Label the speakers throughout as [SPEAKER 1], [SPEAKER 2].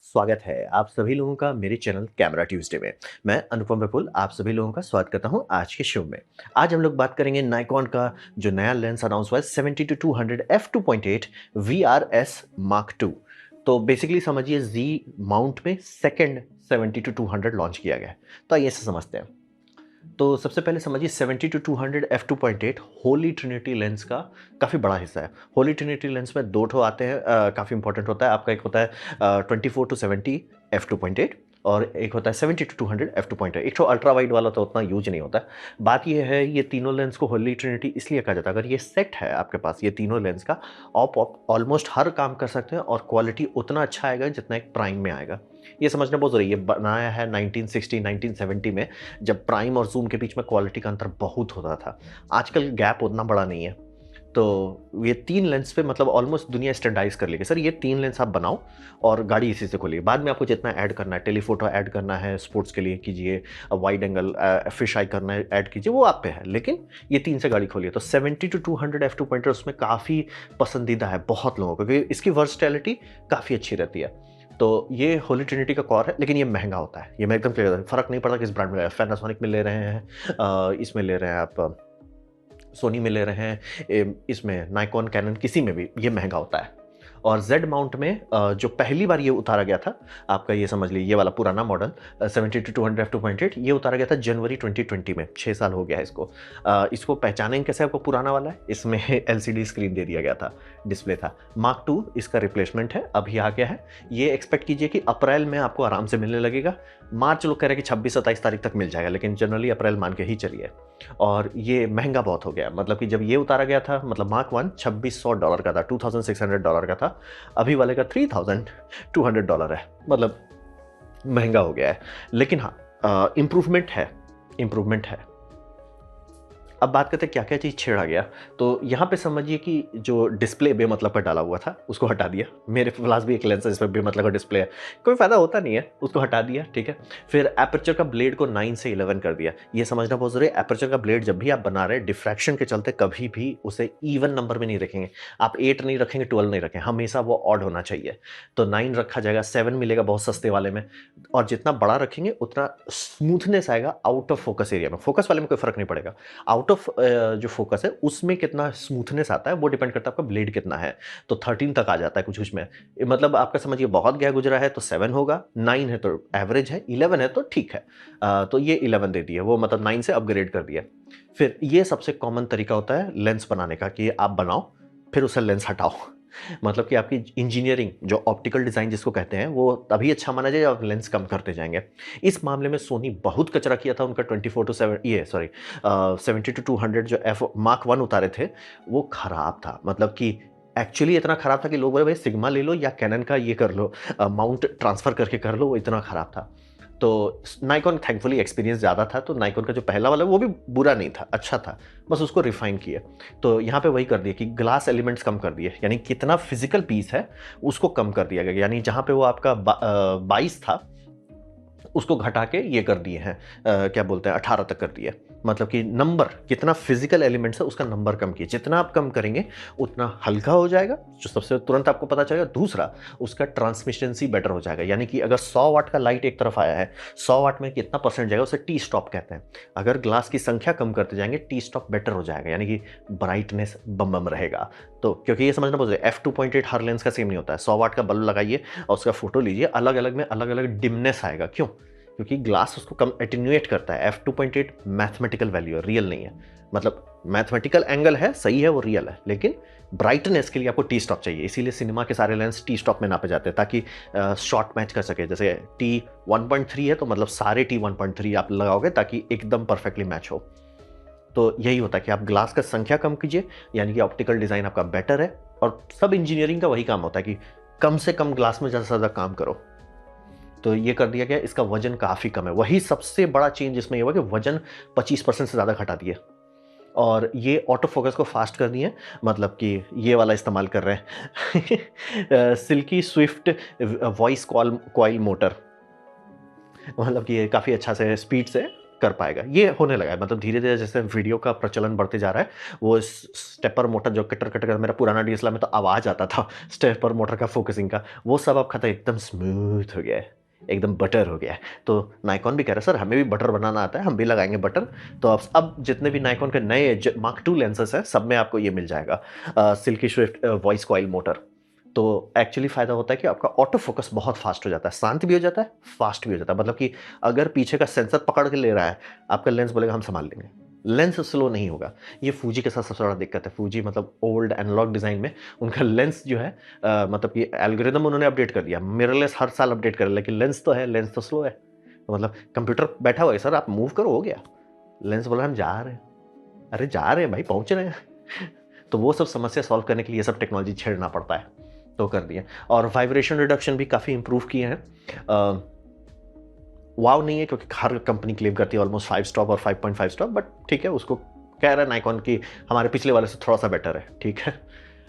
[SPEAKER 1] स्वागत है आप सभी लोगों का मेरे चैनल कैमरा ट्यूसडे में। मैं अनुपम विपुल आप सभी लोगों का स्वागत करता हूं आज के शो में। आज हम लोग बात करेंगे नाइकॉन का जो नया लेंस अनाउंस हुआ है 70-200 f2.8 VRS Mark II। तो बेसिकली समझिए जी माउंट में सेकंड 70-200 लॉन्च किया गया है। तो आइए इसे समझते हैं। तो सबसे पहले समझिए 70-200 f2.8 होली ट्रिनिटी लेंस का काफ़ी बड़ा हिस्सा है। होली ट्रिनिटी लेंस में दो ठो आते हैं, काफ़ी इंपॉर्टेंट होता है। आपका एक होता है 24-70 f2.8 और एक होता है 70-200 f2.8। एक ठो अल्ट्रा वाइड वाला तो उतना यूज नहीं होता है। बात ये है, ये तीनों लेंस को होली ट्रिनिटी इसलिए कहा जाता है, अगर ये सेट है आपके पास ये तीनों लेंस का, आप ऑलमोस्ट हर काम कर सकते हैं और क्वालिटी उतना अच्छा आएगा जितना एक प्राइम में आएगा। ये समझना बहुत ज़रूरी है। ये बनाया है 1960 1970 में, जब प्राइम और जूम के बीच में क्वालिटी का अंतर बहुत होता था। आजकल गैप उतना बड़ा नहीं है। तो ये तीन लेंस पे मतलब ऑलमोस्ट दुनिया स्टैंडर्डाइज कर लेगी, सर ये तीन लेंस आप बनाओ और गाड़ी इसी से खोलिए। बाद में आपको जितना ऐड करना है, टेलीफोटो ऐड करना है स्पोर्ट्स के लिए कीजिए, वाइड एंगल फिश आई करना है ऐड कीजिए, वो आप पे है। लेकिन ये तीन से गाड़ी खोलिए। तो 70-200 f2.8 उसमें काफ़ी पसंदीदा है बहुत लोगों को, क्योंकि इसकी वर्सटैलिटी काफ़ी अच्छी रहती है। तो ये होली ट्रिनिटी का कोर है, लेकिन ये महंगा होता है। ये मैं एकदम क्लियर, फ़र्क नहीं पड़ता किस ब्रांड में, पैनासोनिक में ले रहे हैं, इसमें ले रहे हैं आप, सोनी में ले रहे हैं, इसमें नाइकॉन कैनन किसी में भी ये महंगा होता है। और जेड माउंट में जो पहली बार ये उतारा गया था, आपका ये समझ लीजिए ये वाला पुराना मॉडल 70-200 f2.8 ये उतारा गया था जनवरी 2020 में। 6 साल हो गया है इसको। इसको पहचानेंगे कैसे आपको पुराना वाला है, इसमें LCD स्क्रीन दे दिया गया था, डिस्प्ले था। मार्क II इसका रिप्लेसमेंट है, अभी आ गया है। ये एक्सपेक्ट कीजिए कि अप्रैल में आपको आराम से मिलने लगेगा। मार्च लोग कह रहे हैं कि 26-27 तारीख तक मिल जाएगा, लेकिन जनरली अप्रैल मान के ही चलिए। और ये महंगा बहुत हो गया, मतलब कि जब ये उतारा गया था, मतलब मार्क I $2600 का था, $2600 का था। अभी वाले का $3200 है, मतलब महंगा हो गया है। लेकिन हाँ, इम्प्रूवमेंट है, इम्प्रूवमेंट है। अब बात करते हैं क्या क्या चीज़ छेड़ा गया। तो यहाँ पे समझिए कि जो डिस्प्ले बेमतलब का डाला हुआ था उसको हटा दिया। मेरे पास भी एक लेंस है जिसमें बेमतलब का डिस्प्ले है, कोई फ़ायदा होता नहीं है, उसको हटा दिया, ठीक है। फिर एपर्चर का ब्लेड को 9 से 11 कर दिया। ये समझना बहुत ज़रूरी है, एपर्चर का ब्लेड जब भी आप बना रहे हैं डिफ्रैक्शन के चलते कभी भी उसे ईवन नंबर में नहीं रखेंगे। आप 8 नहीं रखेंगे, 12 नहीं रखेंगे, हमेशा वो ऑड होना चाहिए। तो 9 रखा जाएगा, 7 मिलेगा बहुत सस्ते वाले में। और जितना बड़ा रखेंगे उतना स्मूथनेस आएगा आउट ऑफ फोकस एरिया में। फोकस वाले में कोई फ़र्क नहीं पड़ेगा, आउट ऑफ जो फोकस है उसमें कितना स्मूथनेस आता है वो डिपेंड करता है आपका ब्लेड कितना है। तो 13 तक आ जाता है कुछ कुछ में, मतलब आपका समझिए बहुत गया गुजरा है तो 7 होगा, 9 है तो एवरेज है, 11 है तो ठीक है। तो ये 11 दे दिया, वो मतलब 9 से अपग्रेड कर दिया। फिर ये सबसे कॉमन तरीका होता है लेंस बनाने का कि आप बनाओ फिर उसे लेंस हटाओ। मतलब कि आपकी इंजीनियरिंग जो ऑप्टिकल डिज़ाइन जिसको कहते हैं वो तभी अच्छा माना जाए जब लेंस कम करते जाएंगे। इस मामले में सोनी बहुत कचरा किया था। उनका 70-200 जो एफ मार्क I उतारे थे वो खराब था, मतलब कि एक्चुअली इतना खराब था कि लोग बोले भाई सिग्मा ले लो या कैनन का ये कर लो, माउंट ट्रांसफ़र करके कर लो, वो इतना खराब था। तो नाइकॉन थैंकफुली एक्सपीरियंस ज़्यादा था, तो नाइकॉन का जो पहला वाला वो भी बुरा नहीं था, अच्छा था, बस उसको रिफाइन किया। तो यहाँ पे वही कर दिया कि ग्लास एलिमेंट्स कम कर दिए, यानी कितना फिजिकल पीस है उसको कम कर दिया गया। यानी जहाँ पे वो आपका 22 था उसको घटा के ये कर दिए हैं, क्या बोलते हैं 18 तक कर दिए। मतलब कि नंबर कितना फिजिकल एलिमेंट्स है उसका नंबर कम किए। जितना आप कम करेंगे उतना हल्का हो जाएगा, जो सबसे तुरंत आपको पता चलेगा। दूसरा, उसका ट्रांसमिशेंसी बेटर हो जाएगा, यानी कि अगर 100 वाट का लाइट एक तरफ आया है, 100 वाट में कितना परसेंट जाएगा उसे टी स्टॉप कहते हैं। अगर ग्लास की संख्या कम करते जाएंगे टी स्टॉप बेटर हो जाएगा, यानी कि ब्राइटनेस बम बम रहेगा। तो क्योंकि ये समझना बहुत f2.8 हर लेंस का सेम नहीं होता है। 100 वाट का बल्ब लगाइए और उसका फोटो लीजिए, अलग अलग में अलग अलग डिमनेस आएगा। क्यों? क्योंकि ग्लास उसको कम एटेन्यूएट करता है। f2.8 मैथमेटिकल वैल्यू है, रियल नहीं है। मतलब मैथमेटिकल एंगल है, सही है, वो रियल है, लेकिन ब्राइटनेस के लिए आपको टी स्टॉप चाहिए। इसीलिए सिनेमा के सारे लेंस टी स्टॉप में नापे जाते हैं ताकि शॉट मैच कर सके। जैसे टी 1.3 है तो मतलब सारे टी 1.3 आप लगाओगे ताकि एकदम परफेक्टली मैच हो। तो यही होता है कि आप ग्लास का संख्या कम कीजिए, यानी कि ऑप्टिकल डिज़ाइन आपका बेटर है। और सब इंजीनियरिंग का वही काम होता है कि कम से कम ग्लास में ज़्यादा से ज़्यादा काम करो। तो ये कर दिया गया। इसका वजन काफ़ी कम है, वही सबसे बड़ा चेंज इसमें ये हुआ कि वजन 25% से ज़्यादा घटा दिए। और ये ऑटो फोकस को फास्ट कर दिए, मतलब कि ये वाला इस्तेमाल कर रहे हैं silky swift voice coil motor, मतलब कि ये काफ़ी अच्छा से स्पीड से कर पाएगा। ये होने लगा है, मतलब धीरे-धीरे जैसे वीडियो का प्रचलन बढ़ते जा रहा है, वो स्टेपर मोटर जो कटर-कटर का मेरा पुराना डीएसएलआर में तो आवाज़ आता था स्टेपर मोटर का फोकसिंग का, वो सब अब खत्म, एकदम स्मूथ हो गया है, एकदम बटर हो गया है। तो नायकॉन भी कह रहा है सर हमें भी बटर बनाना आता है, हम भी लगाएँगे बटर। तो अब जितने भी नायकॉन के नए मार्क II लेंसेज़ हैं, सब में आपको ये मिल जाएगा silky swift voice coil motor. तो एक्चुअली फ़ायदा होता है कि आपका ऑटो फोकस बहुत फास्ट हो जाता है, शांत भी हो जाता है, फास्ट भी हो जाता है। मतलब कि अगर पीछे का सेंसर पकड़ के ले रहा है, आपका लेंस बोलेगा हम संभाल लेंगे। लेंस स्लो नहीं होगा। ये फूजी के साथ सबसे बड़ा दिक्कत है। फूजी मतलब ओल्ड एनालॉग डिज़ाइन में उनका लेंस जो है मतलब कि एल्गोरिदम उन्होंने अपडेट कर दिया। मिररलेस हर साल अपडेट कर, लेकिन लेंस तो है, लेंस तो स्लो है। तो मतलब कंप्यूटर बैठा हुआ है, सर आप मूव करो, हो गया। लेंस बोला हम जा रहे हैं। अरे जा रहे हैं भाई, पहुँच रहे हैं। तो वो सब समस्या सॉल्व करने के लिए ये सब टेक्नोलॉजी छेड़ना पड़ता है, तो कर दिया। और वाइब्रेशन रिडक्शन भी काफ़ी इंप्रूव किए हैं। वाव नहीं है क्योंकि हर कंपनी क्लेम करती है ऑलमोस्ट 5 स्टॉप और 5.5 स्टॉप, बट ठीक है, उसको कह रहा है नाइकॉन की हमारे पिछले वाले से थोड़ा सा बेटर है, ठीक है।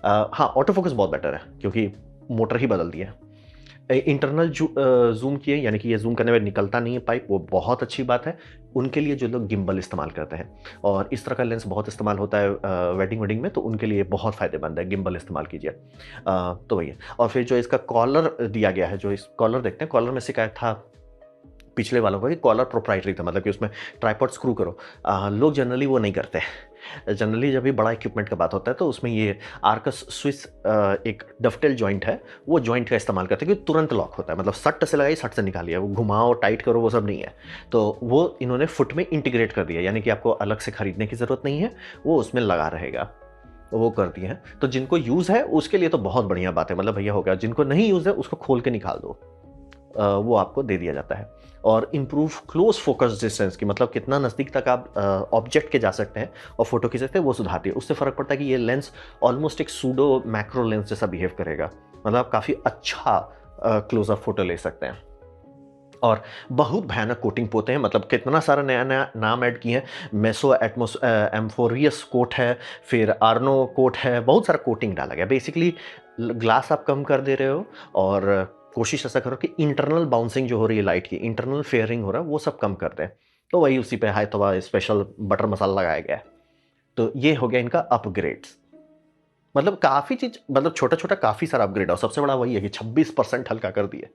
[SPEAKER 1] हाँ, ऑटो फोकस बहुत बेटर है क्योंकि मोटर ही बदल दिया है। इंटरनल जूम किए, यानी कि ये जूम करने में निकलता नहीं है पाइप, वो बहुत अच्छी बात है उनके लिए जो लोग गिम्बल इस्तेमाल करते हैं। और इस तरह का लेंस बहुत इस्तेमाल होता है वेडिंग में, तो उनके लिए बहुत फ़ायदेमंद है, गिम्बल इस्तेमाल कीजिए। तो वही है। और फिर जो इसका कॉलर दिया गया है, जो इस कॉलर देखते हैं, कॉलर में शिकायत था पिछले वालों का कि कॉलर प्रोप्राइटरी था, मतलब कि उसमें ट्राइपॉड स्क्रू करो। लोग जनरली वो नहीं करते। जनरली जब भी बड़ा इक्विपमेंट का बात होता है तो उसमें ये आर्कस स्विस एक डफटेल जॉइंट है, वो जॉइंट का इस्तेमाल करते हैं क्योंकि तुरंत लॉक होता है, मतलब सट से लगाई सट से निकालिए, वो घुमाओ टाइट करो वो सब नहीं है। तो वो इन्होंने फुट में इंटीग्रेट कर दिया, यानी कि आपको अलग से खरीदने की ज़रूरत नहीं है, वो उसमें लगा रहेगा, वो कर दिए हैं। तो जिनको यूज़ है उसके लिए तो बहुत बढ़िया बात है, मतलब भैया हो गया। जिनको नहीं यूज़ है उसको खोल के निकाल दो, वो आपको दे दिया जाता है। और इम्प्रूव क्लोज फोकस डिस्टेंस की, मतलब कितना नज़दीक तक आप ऑब्जेक्ट के जा सकते हैं और फोटो खींच सकते हैं, वो सुधारती है। उससे फ़र्क पड़ता है कि ये लेंस ऑलमोस्ट एक सूडो मैक्रो लेंस जैसा बिहेव करेगा, मतलब आप काफ़ी अच्छा क्लोजअप फोटो ले सकते हैं। और बहुत भयानक कोटिंग पोते हैं, मतलब कितना सारा नया नया नाम ऐड किए हैं। मेसो एटमोस एम्फोरियस कोट है, फिर आर्नो कोट है, बहुत सारा कोटिंग डाला गया। बेसिकली ग्लास आप कम कर दे रहे हो और कोशिश ऐसा करो कि इंटरनल बाउंसिंग जो हो रही है लाइट की, इंटरनल फेयरिंग हो रहा है, वो सब कम कर दें। तो वही उसी पे हाय तौबा स्पेशल बटर मसाला लगाया गया है। तो ये हो गया इनका अपग्रेड्स। मतलब काफ़ी चीज़, मतलब छोटा-छोटा काफ़ी सारा अपग्रेड है और सबसे बड़ा वही है कि 26% हल्का कर दिए।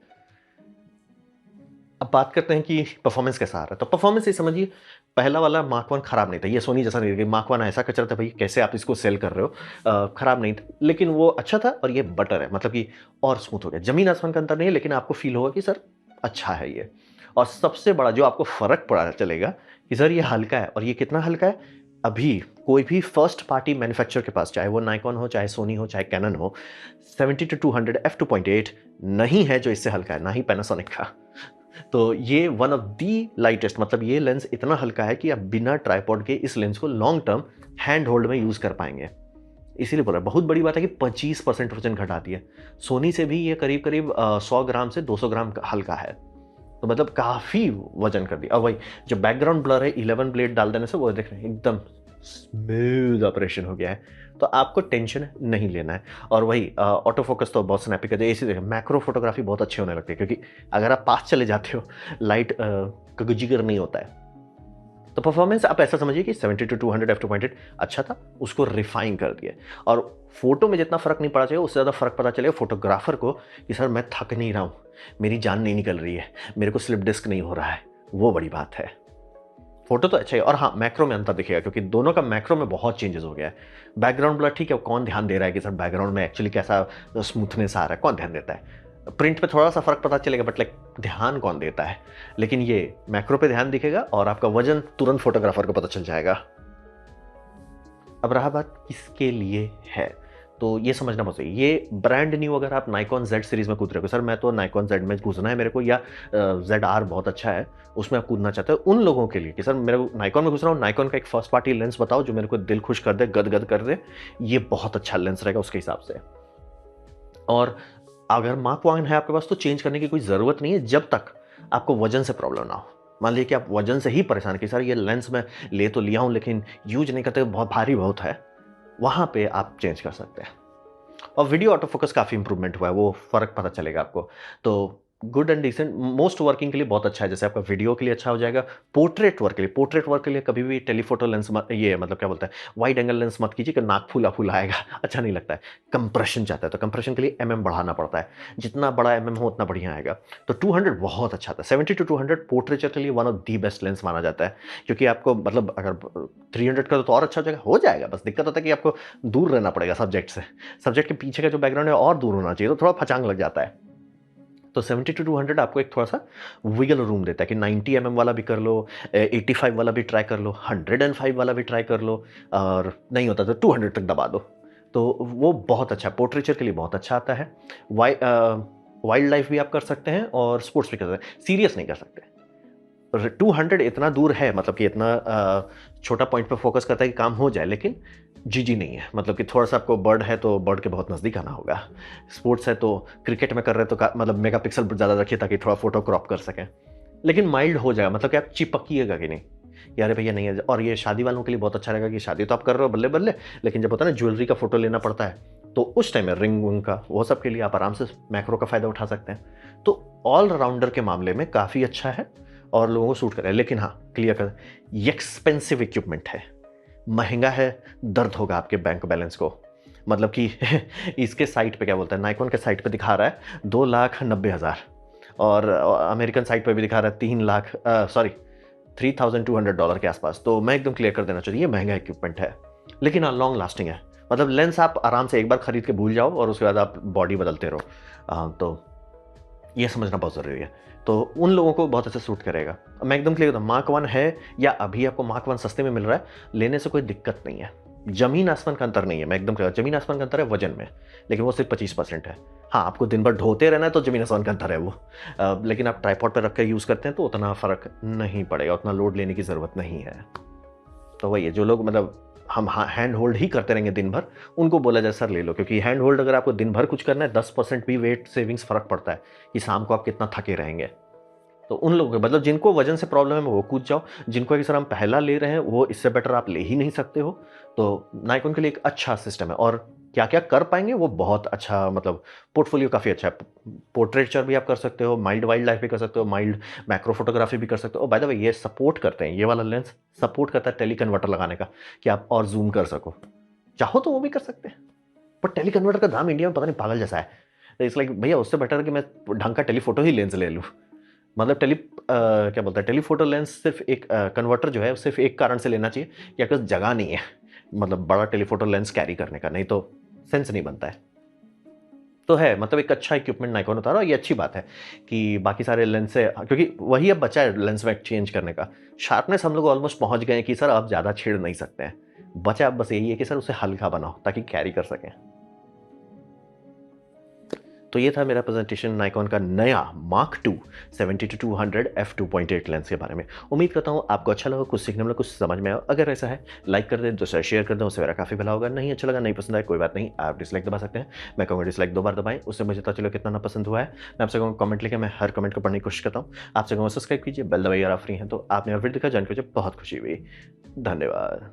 [SPEAKER 1] अब बात करते हैं कि परफॉर्मेंस कैसा आ रहा है। तो परफॉर्मेंस ये समझिए, पहला वाला मार्क 1 खराब नहीं था। ये सोनी जैसा नहीं था कि मार्क 1 ऐसा कचरा था, भई कैसे आप इसको सेल कर रहे हो। खराब नहीं था, लेकिन वो अच्छा था और ये बेटर है, मतलब कि और स्मूथ हो गया। ज़मीन आसमान का अंतर नहीं है, लेकिन आपको फ़ील होगा कि सर अच्छा है ये। और सबसे बड़ा जो आपको फ़र्क पता चलेगा कि सर ये हल्का है, और ये कितना हल्का है, अभी कोई भी फर्स्ट पार्टी मैन्युफैक्चरर के पास, चाहे वो नायकॉन हो, चाहे सोनी हो, चाहे कैनन हो, 70-200 f2.8 नहीं है जो इससे हल्का है, ना ही पैनासोनिक का। तो ये वन ऑफ दी लाइटेस्ट, मतलब ये लेंस इतना हल्का है कि आप बिना ट्राइपॉड के इस लेंस को लॉन्ग टर्म हैंड होल्ड में यूज़ कर पाएंगे। इसीलिए बोला बहुत बड़ी बात है कि 25% वजन घटाती है। सोनी से भी ये करीब करीब 100 ग्राम से 200 ग्राम हल्का है, तो मतलब काफ़ी वजन कर दिया। और वही जो बैकग्राउंड ब्लर है 11 ब्लेड डाल देने से, वो देख रहे हैं एकदम स्मूथ ऑपरेशन हो गया है, तो आपको टेंशन नहीं लेना है। और वही ऑटो फोकस तो बहुत स्नैपी कर दिया। इसी देखिए मैक्रो फोटोग्राफी बहुत अच्छी होने लगती है, क्योंकि अगर आप पास चले जाते हो लाइट का जिक्र नहीं होता है। तो परफॉर्मेंस आप ऐसा समझिए कि 70-200 f2.8 अच्छा था, उसको रिफाइन कर दिया। और फोटो में जितना फर्क नहीं पड़ा चाहिए, उससे ज़्यादा फर्क पता चलेगा फोटोग्राफर को कि सर मैं थक नहीं रहा हूँ, मेरी जान नहीं निकल रही है, मेरे को स्लिप डिस्क नहीं हो रहा है। वो बड़ी बात है। फोटो तो अच्छा है। और हाँ, मैक्रो में अंतर दिखेगा, क्योंकि दोनों का मैक्रो में बहुत चेंजेस हो गया है। बैकग्राउंड ब्लर ठीक है, कौन ध्यान दे रहा है कि सर बैकग्राउंड में एक्चुअली कैसा स्मूथनेस आ रहा है, कौन ध्यान देता है। प्रिंट पे थोड़ा सा फर्क पता चलेगा, बट लाइक ध्यान कौन देता है। लेकिन ये मैक्रो पे ध्यान दिखेगा और आपका वजन तुरंत फोटोग्राफर को पता चल जाएगा। अब रहा बात किसके लिए है, तो ये समझना बहुत सही। ये ब्रांड न्यू, अगर आप नाइकॉन Z सीरीज में कूद रहे हो, सर मैं तो नाइकॉन Z में घुसना है मेरे को, या ZR बहुत अच्छा है उसमें आप कूदना चाहते हो, उन लोगों के लिए कि सर मेरे को नाइकॉन में घुस रहा हूँ, नाइकॉन का एक फर्स्ट पार्टी लेंस बताओ जो मेरे को दिल खुश कर दे, गदगद कर दे, ये बहुत अच्छा लेंस रहेगा उसके हिसाब से। और अगर मार्क 1 है आपके पास, तो चेंज करने की कोई ज़रूरत नहीं है जब तक आपको वजन से प्रॉब्लम ना हो। मान लीजिए कि आप वजन से ही परेशान कि सर ये लेंस मैं ले तो लिया हूँ लेकिन यूज नहीं करते, बहुत भारी बहुत है, वहाँ पे आप चेंज कर सकते हैं। और वीडियो ऑटो फोकस काफ़ी इंप्रूवमेंट हुआ है, वो फ़र्क पता चलेगा आपको। तो good and decent most working के लिए बहुत अच्छा है। जैसे आपका वीडियो के लिए अच्छा हो जाएगा, पोर्ट्रेट वर्क के लिए कभी भी टेलीफोटो लेंस मत, ये मतलब क्या बोलते हैं, वाइड एंगल लेंस मत कीजिए कि नाक फूला फूला आएगा अच्छा नहीं लगता है। कंप्रेशन चाहता है तो कंप्रेशन के लिए बढ़ाना पड़ता है, जितना बड़ा हो उतना बढ़िया आएगा। तो 200 बहुत अच्छा था। 70 to 200 पोर्ट्रेचर के लिए one of the best lens माना जाता है, क्योंकि आपको मतलब अगर 300 का तो और अच्छा हो जाएगा। बस दिक्कत होता है कि आपको दूर रहना पड़ेगा सब्जेक्ट से, सब्जेक्ट के पीछे का जो बैकग्राउंड है और दूर होना चाहिए, तो थोड़ा फचांग लग जाता है। तो 70 to 200 आपको एक थोड़ा सा विगल रूम देता है कि 90 वाला भी कर लो, 85 वाला भी ट्राई कर लो, 105 वाला भी ट्राई कर लो, और नहीं होता तो 200 तक दबा दो। तो वो बहुत अच्छा, पोर्ट्रेचर के लिए बहुत अच्छा आता है। वाइल्ड लाइफ भी आप कर सकते हैं और स्पोर्ट्स भी कर सकते हैं, सीरियस नहीं कर सकते। 200 इतना दूर है, मतलब कि इतना छोटा पॉइंट पे फोकस करता है कि काम हो जाए, लेकिन जीजी नहीं है। मतलब कि थोड़ा सा आपको बर्ड है तो बर्ड के बहुत नज़दीक आना होगा, स्पोर्ट्स है तो क्रिकेट में कर रहे हैं तो मतलब मेगापिक्सल ज़्यादा रखिए ताकि थोड़ा फोटो क्रॉप कर सकें, लेकिन माइल्ड हो जाएगा। मतलब कि आप चिपकिएगा कि नहीं, यार भैया नहीं है। और ये शादी वालों के लिए बहुत अच्छा रहेगा कि शादी तो आप कर रहे हो बल्ले बल्ले, लेकिन जब होता है ना ज्वेलरी का फोटो लेना पड़ता है, तो उस टाइम में रिंग विंग का वो सब के लिए आप आराम से मैक्रो का फ़ायदा उठा सकते हैं। तो ऑलराउंडर के मामले में काफ़ी अच्छा है और लोगों को सूट करे। लेकिन हाँ, क्लियर कर, ये एक्सपेंसिव इक्विपमेंट है, महंगा है, दर्द होगा आपके बैंक बैलेंस को। मतलब कि इसके साइट पे क्या बोलते हैं, नाइकॉन के साइट पे दिखा रहा है 2,90,000, और अमेरिकन साइट पे भी दिखा रहा है 3,00,000, सॉरी $3,200 के आसपास। तो मैं एकदम क्लियर कर देना चाहिए, ये महंगा इक्विपमेंट है, लेकिन हाँ लॉन्ग लास्टिंग है। मतलब लेंस आप आराम से एक बार खरीद के भूल जाओ और उसके बाद आप बॉडी बदलते रहो। तो ये समझना बहुत ज़रूरी है। तो उन लोगों को बहुत अच्छे सूट करेगा। मैं एकदम क्लियर हूँ, मार्क 1 है या अभी आपको मार्क 1 सस्ते में मिल रहा है, लेने से कोई दिक्कत नहीं है। ज़मीन आसमान का अंतर नहीं है, मैं एकदम क्लियर, ज़मीन आसमान का अंतर है वजन में, लेकिन वो सिर्फ 25% है। हाँ, आपको दिन भर ढोते रहना है तो ज़मीन आसमान का अंतर है वो। लेकिन आप ट्राइपॉड पर रख कर यूज़ करते हैं तो उतना फ़र्क नहीं पड़ेगा, उतना लोड लेने की ज़रूरत नहीं है। तो वही है, जो लोग मतलब हम हैंड होल्ड ही करते रहेंगे दिन भर, उनको बोला जाए सर ले लो, क्योंकि हैंड होल्ड अगर आपको दिन भर कुछ करना है, 10% भी वेट सेविंग्स फ़र्क पड़ता है कि शाम को आप कितना थके रहेंगे। तो उन लोगों के मतलब जिनको वजन से प्रॉब्लम है वो कूद जाओ, जिनको कि सर हम पहला ले रहे हैं वो इससे बेटर आप ले ही नहीं सकते हो, तो नाइकॉन के लिए एक अच्छा सिस्टम है। और क्या क्या कर पाएंगे वो बहुत अच्छा, मतलब पोर्टफोलियो काफ़ी अच्छा है। पोर्ट्रेचर भी आप कर सकते हो, माइल्ड वाइल्ड लाइफ भी कर सकते हो, माइल्ड मैक्रो फोटोग्राफी भी कर सकते हो। और बाय द वे ये सपोर्ट करते हैं, ये वाला लेंस सपोर्ट करता है टेली कन्वर्टर लगाने का, कि आप और जूम कर सको, चाहो तो वो भी कर सकते हैं। पर टेली कन्वर्टर का दाम इंडिया में पता नहीं पागल जैसा है। तो इट्स लाइक भैया उससे बेटर है कि मैं ढंग का टेलीफोटो ही लेंस ले लूँ। मतलब क्या बोलता है, टेलीफोटो लेंस सिर्फ एक कन्वर्टर जो है सिर्फ एक कारण से लेना चाहिए कि आपके पास जगह नहीं है, मतलब बड़ा टेलीफोटो लेंस कैरी करने का, नहीं तो सेंस नहीं बनता है। तो है मतलब एक अच्छा इक्विपमेंट नाइकॉन उतारा, और ये अच्छी बात है कि बाकी सारे लेंस से, क्योंकि वही अब बचा है लेंस में चेंज करने का। शार्पनेस हम लोग ऑलमोस्ट पहुंच गए हैं कि सर अब ज़्यादा छेड़ नहीं सकते हैं, बचा अब बस यही है कि सर उसे हल्का बनाओ ताकि कैरी कर सकें। तो ये था मेरा प्रेजेंटेशन नाइकॉन का नया मार्क 2 70 to 200 f2.8 लेंस के बारे में। उम्मीद करता हूँ आपको अच्छा लगा, कुछ सीखने में कुछ समझ में आया। अगर ऐसा है लाइक कर दें, दूसरा शेयर कर दें, उससे मेरा काफ़ी भला होगा। नहीं अच्छा लगा, नहीं पसंद आया, कोई बात नहीं, आप डिसलाइक दबा सकते हैं। मैं कहूँगा डिसलाइक 2 बार दबाएं, उससे मुझे पता चलो कितना ना पसंद हुआ है। मैं आपसे कहूँगा कमेंट लेके, मैं हर कमेंट को पढ़ने की कोशिश करता हूँ। आपसे कहूँगा सब्सक्राइब कीजिए, बेल दबाइए, अगर आप फ्री हैं तो। आपने वीडियो देखा, जान के मुझे बहुत खुशी हुई। धन्यवाद।